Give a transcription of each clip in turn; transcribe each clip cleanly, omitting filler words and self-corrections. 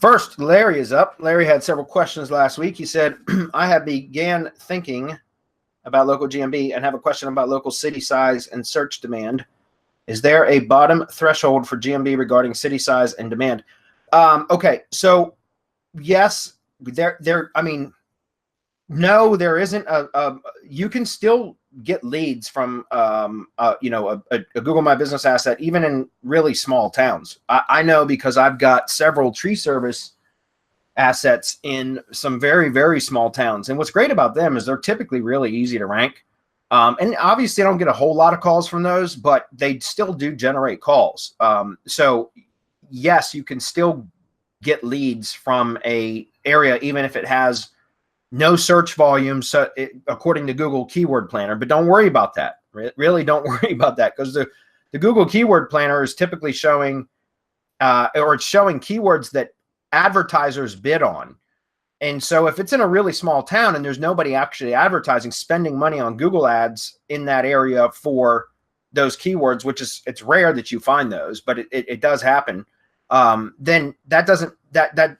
First, Larry is up. Larry had several questions last week. He said, I have began thinking about local GMB and have a question about local city size and search demand. Is there a bottom threshold for GMB regarding city size and demand? Okay, so yes, I mean, no, there isn't you can still get leads from, a Google My Business asset, even in really small towns. I know because I've got several tree service assets in some very, very small towns. And what's great about them is they're typically really easy to rank. And obviously I don't get a whole lot of calls from those, but they still do generate calls. So yes, you can still get leads from a area, even if it has no search volume, so according to Google Keyword Planner. But don't worry about that. Really don't worry about that, because the Google Keyword Planner is typically showing, or it's showing keywords that advertisers bid on. And so if it's in a really small town and there's nobody actually advertising, spending money on Google ads in that area for those keywords, which is, it's rare that you find those, but it does happen. Then that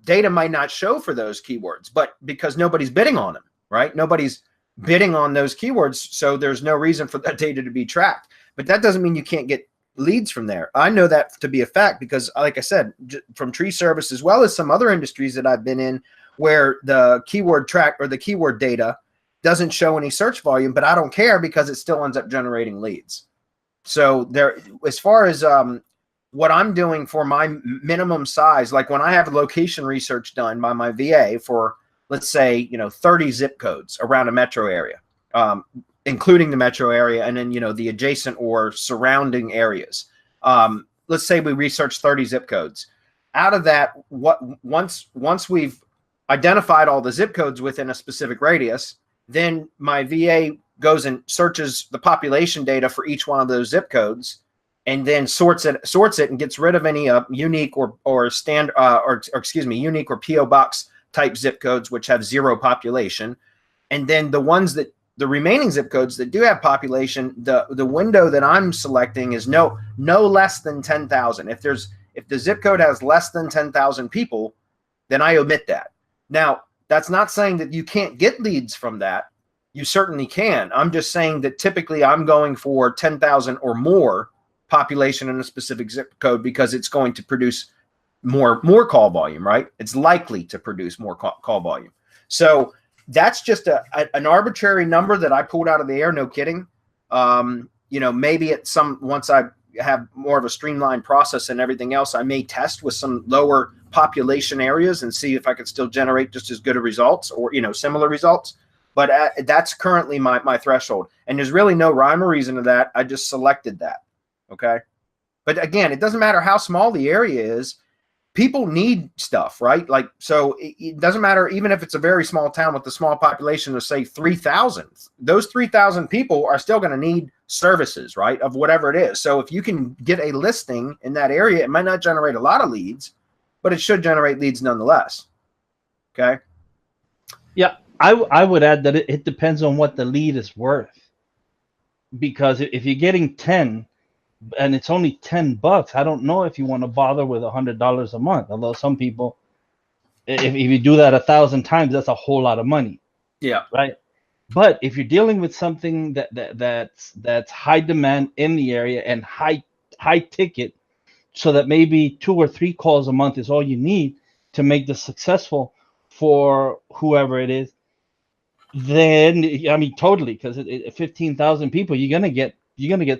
data might not show for those keywords, but because nobody's bidding on them, right? Nobody's bidding on those keywords, so there's no reason for that data to be tracked. But that doesn't mean you can't get leads from there. I know that to be a fact because, like I said, from tree service as well as some other industries that I've been in, where the keyword track or the keyword data doesn't show any search volume, but I don't care because it still ends up generating leads. So there, as far as what I'm doing for my minimum size, like when I have location research done by my VA for, let's say, 30 zip codes around a metro area, including the metro area, and then, the adjacent or surrounding areas. Let's say we research 30 zip codes. Out of that, once we've identified all the zip codes within a specific radius, then my VA goes and searches the population data for each one of those zip codes, and then sorts it and gets rid of any unique or unique or PO box type zip codes which have zero population. And then the remaining zip codes that do have population, the window that I'm selecting is no less than 10,000. If the zip code has less than 10,000 people, then I omit that. Now, that's not saying that you can't get leads from that. You certainly can. I'm just saying that typically I'm going for 10,000 or more population in a specific zip code because it's going to produce more call volume, right? It's likely to produce more call volume. So that's just an arbitrary number that I pulled out of the air. No kidding. Maybe once I have more of a streamlined process and everything else, I may test with some lower population areas and see if I could still generate just as good of results or, similar results. But that's currently my threshold. And there's really no rhyme or reason to that. I just selected that. Okay. But again, it doesn't matter how small the area is. People need stuff, right? Like, so it doesn't matter, even if it's a very small town with a small population of say 3,000, those 3,000 people are still going to need services, right? Of whatever it is. So if you can get a listing in that area, it might not generate a lot of leads, but it should generate leads nonetheless. Okay. Yeah. I would add that it depends on what the lead is worth, because if you're getting 10 and it's only $10, I don't know if you want to bother with $100 a month. Although some people, if you do that 1,000 times, that's a whole lot of money. Yeah. Right. But if you're dealing with something that's high demand in the area and high ticket, so that maybe 2 or 3 calls a month is all you need to make this successful for whoever it is, then I mean totally, because 15,000 people, you're gonna get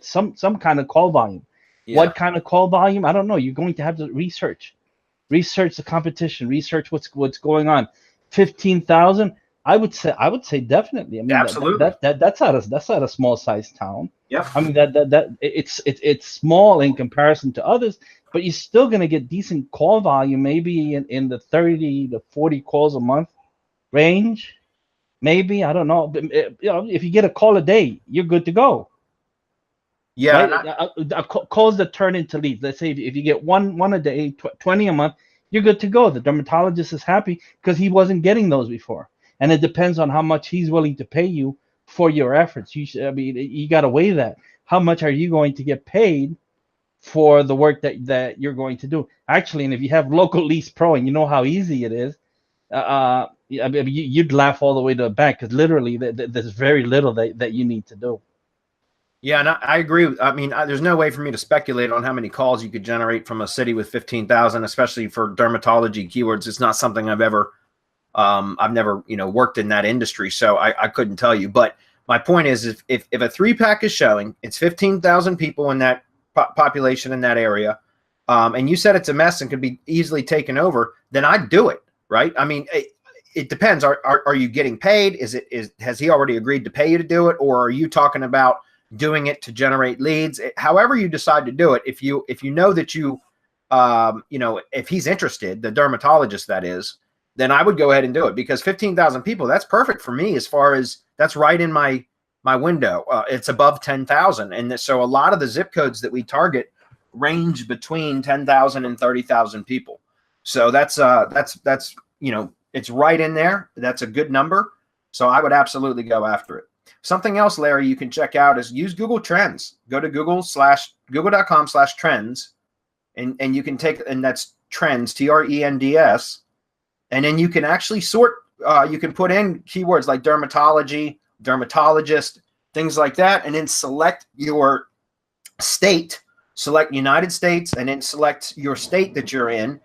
some kind of call volume. Yeah. What kind of call volume? I don't know. You're going to have to research the competition, research what's going on. 15,000, I would say definitely. I mean, absolutely. That's not a small size town. Yeah. I mean that it's small in comparison to others, but you're still gonna get decent call volume, maybe in the 30 to 40 calls a month range. Maybe, I don't know. But, if you get a call a day, you're good to go. Yeah. Right? Calls that turn into leads. Let's say if you get one a day, 20 a month, you're good to go. The dermatologist is happy because he wasn't getting those before. And it depends on how much he's willing to pay you for your efforts. You got to weigh that. How much are you going to get paid for the work that you're going to do. Actually, and if you have Local Lease Pro and you know how easy it is, I mean, you'd laugh all the way to the bank, because literally there's very little that you need to do. Yeah, and I agree. I mean, there's no way for me to speculate on how many calls you could generate from a city with 15,000, especially for dermatology keywords. It's not something I've never, worked in that industry, so I couldn't tell you. But my point is, if a 3-pack is showing, it's 15,000 people in that population in that area, and you said it's a mess and could be easily taken over, then I'd do it, right? I mean, it depends. Are you getting paid? Has he already agreed to pay you to do it, or are you talking about doing it to generate leads? However you decide to do it, if you know that if he's interested, the dermatologist that is, then I would go ahead and do it, because 15,000 people, that's perfect for me, as far as that's right in my window. It's above 10,000. And so a lot of the zip codes that we target range between 10,000 and 30,000 people. So that's it's right in there. That's a good number. So I would absolutely go after it. Something else, Larry, you can check out is use Google Trends. Go to google.com/trends, and you can take, and that's trends, TRENDS, and then you can actually sort. You can put in keywords like dermatology, dermatologist, things like that, and then select your state, select United States, and then select your state that you're in,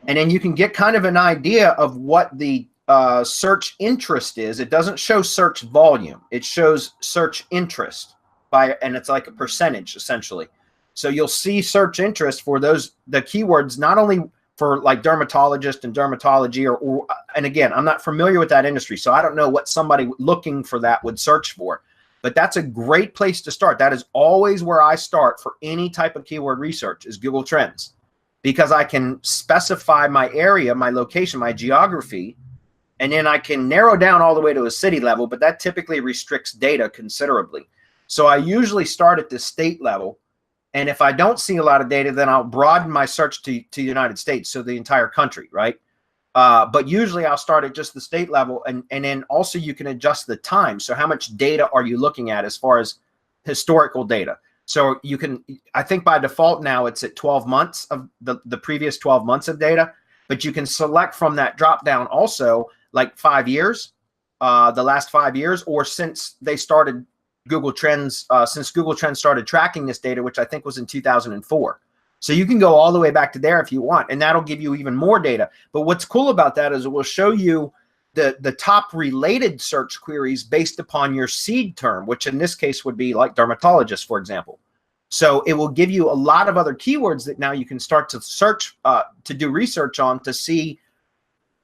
and then you can get kind of an idea of what the search interest is. It doesn't show search volume. It shows search interest and it's like a percentage essentially. So you'll see search interest for the keywords, not only for like dermatologist and dermatology and again, I'm not familiar with that industry, so I don't know what somebody looking for that would search for, but that's a great place to start. That is always where I start for any type of keyword research, is Google Trends, because I can specify my area, my location, my geography, and then I can narrow down all the way to a city level, but that typically restricts data considerably. So I usually start at the state level. And if I don't see a lot of data, then I'll broaden my search to the United States, so the entire country, right? But usually I'll start at just the state level, and then also you can adjust the time. So how much data are you looking at as far as historical data? So you can, I think by default now it's at 12 months of the previous 12 months of data, but you can select from that drop down also like 5 years, the last 5 years, or since they started Google Trends, since Google Trends started tracking this data, which I think was in 2004. So you can go all the way back to there if you want, and that'll give you even more data. But what's cool about that is it will show you the top related search queries based upon your seed term, which in this case would be like dermatologist, for example. So it will give you a lot of other keywords that now you can start to search, to do research on, to see,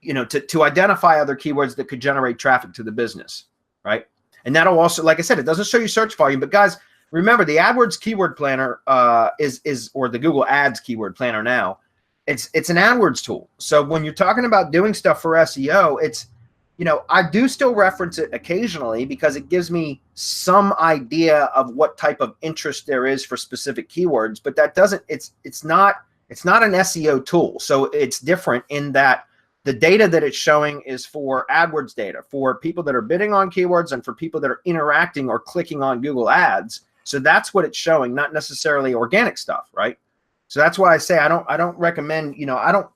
to identify other keywords that could generate traffic to the business, right? And that'll also, like I said, it doesn't show you search volume, but guys, remember the AdWords keyword planner or the Google Ads keyword planner now, it's an AdWords tool. So when you're talking about doing stuff for SEO, it's, I do still reference it occasionally because it gives me some idea of what type of interest there is for specific keywords, but that doesn't, it's not an SEO tool. So it's different in that the data that it's showing is for AdWords data, for people that are bidding on keywords and for people that are interacting or clicking on Google Ads. So that's what it's showing, not necessarily organic stuff, right? So that's why I say I don't recommend, I don't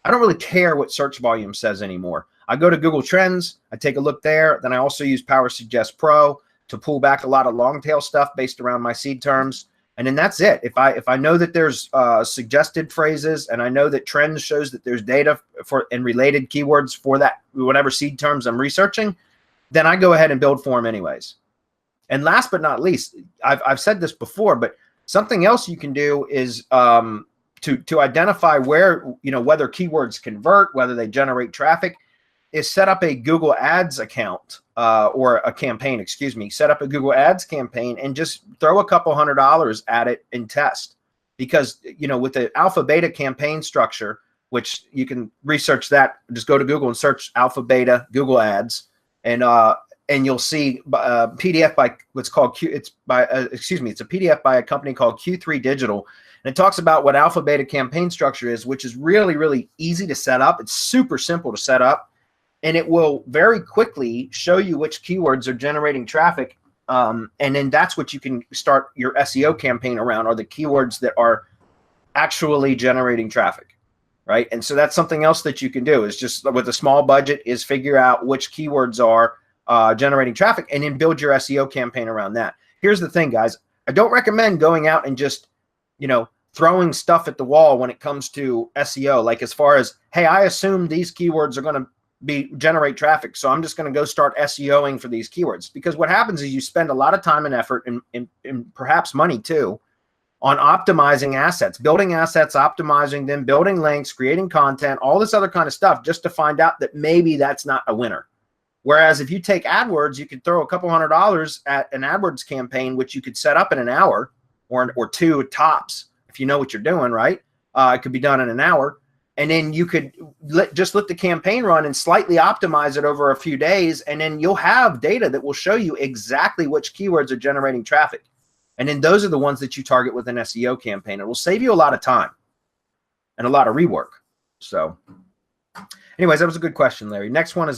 really care what search volume says anymore. I go to Google Trends, I take a look there. Then I also use Power Suggest Pro to pull back a lot of long tail stuff based around my seed terms. And then that's it. If I know that there's suggested phrases, and I know that Trends shows that there's data for and related keywords for that, whatever seed terms I'm researching, then I go ahead and build for them anyways. And last but not least, I've said this before, but something else you can do is to identify where, whether keywords convert, whether they generate traffic, is set up a Google Ads account or a campaign, set up a Google Ads campaign and just throw a couple $100 at it and test. Because, with the alpha beta campaign structure, which you can research that, just go to Google and search alpha beta Google Ads, and you'll see PDF by what's called it's a PDF by a company called Q3 Digital. And it talks about what alpha beta campaign structure is, which is really, really easy to set up. It's super simple to set up. And it will very quickly show you which keywords are generating traffic And then that's what you can start your SEO campaign around, are the keywords that are actually generating traffic, right? And so that's something else that you can do, is just with a small budget, is figure out which keywords are generating traffic, and then build your SEO campaign around that. Here's the thing, guys. I don't recommend going out and just, throwing stuff at the wall when it comes to SEO. Like, as far as, hey, I assume these keywords are going to generate traffic, so I'm just going to go start SEOing for these keywords. Because what happens is you spend a lot of time and effort, and perhaps money too, on optimizing assets, building assets, optimizing them, building links, creating content, all this other kind of stuff, just to find out that maybe that's not a winner. Whereas if you take AdWords, you could throw a couple $100 at an AdWords campaign, which you could set up in an hour or two tops, if you know what you're doing, right? It could be done in an hour. And then you could just let the campaign run and slightly optimize it over a few days. And then you'll have data that will show you exactly which keywords are generating traffic. And then those are the ones that you target with an SEO campaign. It will save you a lot of time and a lot of rework. So anyways, that was a good question, Larry. Next one is